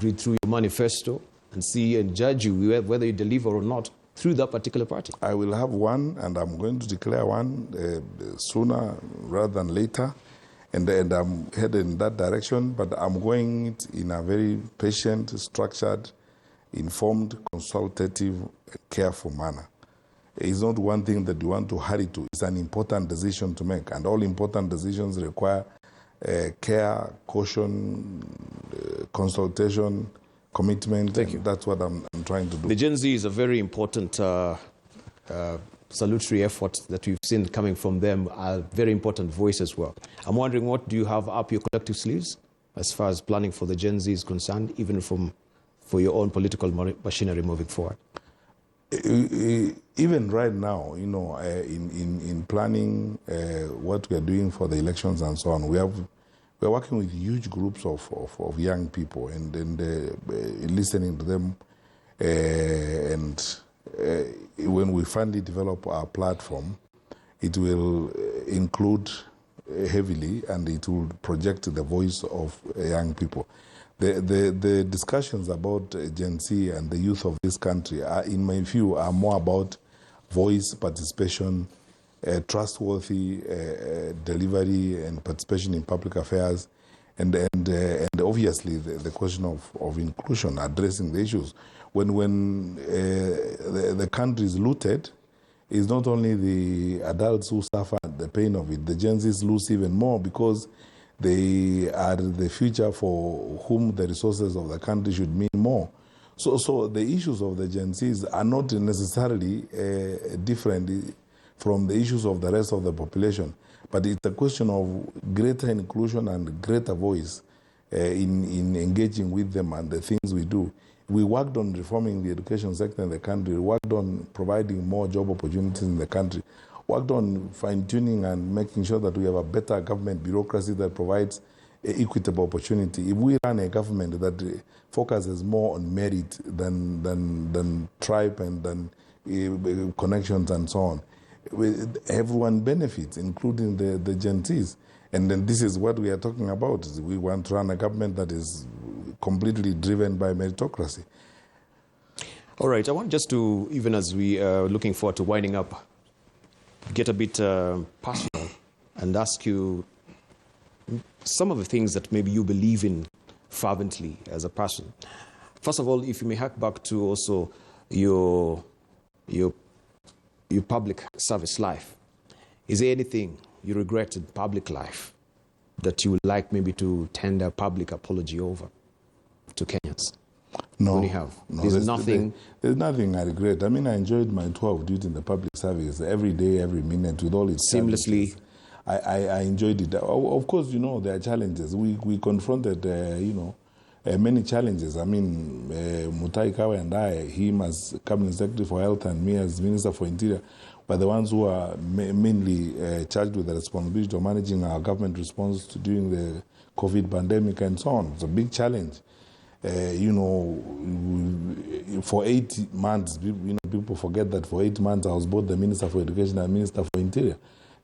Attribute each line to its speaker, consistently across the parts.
Speaker 1: read through your manifesto and see and judge you whether you deliver or not through that particular party?
Speaker 2: I will have one, and I'm going to declare one sooner rather than later. And I'm headed in that direction, but I'm going it in a very patient, structured, informed, consultative, careful manner. It's not one thing that you want to hurry to. It's an important decision to make, and all important decisions require care, caution, consultation, commitment.
Speaker 1: Thank you.
Speaker 2: That's what I'm trying to do.
Speaker 1: The Gen Z is a very important salutary effort that we've seen coming from them, a very important voice as well. I'm wondering, what do you have up your collective sleeves as far as planning for the Gen Z is concerned, even for your own political machinery moving forward?
Speaker 2: Even right now, you know, in planning what we are doing for the elections and so on, we're working with huge groups of young people and listening to them, and when we finally develop our platform, it will include heavily, and it will project the voice of young people. The discussions about Gen Z and the youth of this country, in my view, are more about voice, participation, trustworthy delivery and participation in public affairs, and obviously the question of inclusion, addressing the issues. When the country is looted, it's not only the adults who suffer the pain of it. The Gen Zs lose even more because they are the future for whom the resources of the country should mean more. So the issues of the Gen Zs are not necessarily different from the issues of the rest of the population, but it's a question of greater inclusion and greater voice in engaging with them and the things we do. We worked on reforming the education sector in the country, worked on providing more job opportunities in the country, worked on fine-tuning and making sure that we have a better government bureaucracy that provides equitable opportunity. If we run a government that focuses more on merit than tribe and than connections and so on, everyone benefits, including the Gen Zs. And then this is what we are talking about. We want to run a government that is completely driven by meritocracy.
Speaker 1: All right, I want just to, even as we are looking forward to winding up, get a bit personal and ask you some of the things that maybe you believe in fervently as a person. First of all, if you may hark back to also your public service life, is there anything you regret in public life that you would like maybe to tender public apology over to Kenyans?
Speaker 2: No,
Speaker 1: there's nothing.
Speaker 2: There's nothing I regret. I mean, I enjoyed my tour of duty in the public service every day, every minute, with all its
Speaker 1: seamlessly.
Speaker 2: Challenges. I enjoyed it. Of course, you know, there are challenges. We confronted, many challenges. I mean, Mutai Kawe and I, him as Cabinet Secretary for Health and me as Minister for Interior, were the ones who are mainly charged with the responsibility of managing our government response to during the COVID pandemic and so on. It's a big challenge. For 8 months, people forget that for 8 months I was both the Minister for Education and Minister for Interior.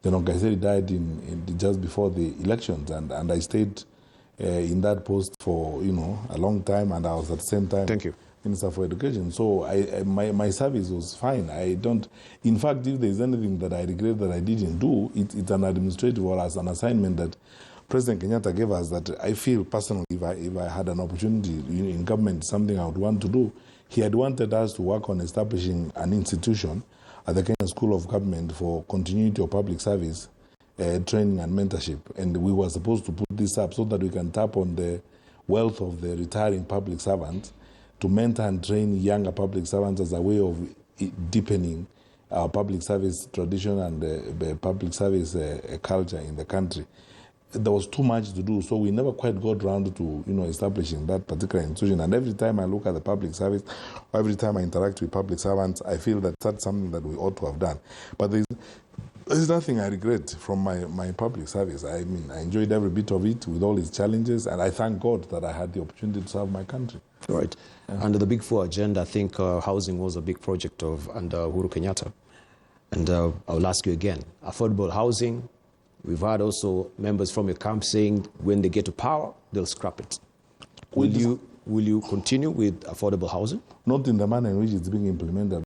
Speaker 2: General Kaiseri died just before the elections, and I stayed in that post for a long time, and I was at the same time Minister for Education. So my service was fine. In fact, if there's anything that I regret that I didn't do, it's an administrative or as an assignment that President Kenyatta gave us that I feel personally, if I had an opportunity in government, something I would want to do, he had wanted us to work on establishing an institution at the Kenya School of Government for continuity of public service, training and mentorship. And we were supposed to put this up so that we can tap on the wealth of the retiring public servants to mentor and train younger public servants as a way of deepening our public service tradition and the public service culture in the country. There was too much to do, so we never quite got around to establishing that particular institution. And every time I look at the public service, or every time I interact with public servants, I feel that that's something that we ought to have done. But there's nothing I regret from my public service. I mean, I enjoyed every bit of it with all its challenges, and I thank God that I had the opportunity to serve my country.
Speaker 1: Right. Yeah. Under the Big Four agenda, I think housing was a big project under Uhuru Kenyatta. And I'll ask you again, affordable housing. We've had also members from your camp saying when they get to power, they'll scrap it.
Speaker 2: We
Speaker 1: will you continue with affordable housing?
Speaker 2: Not in the manner in which it's being implemented.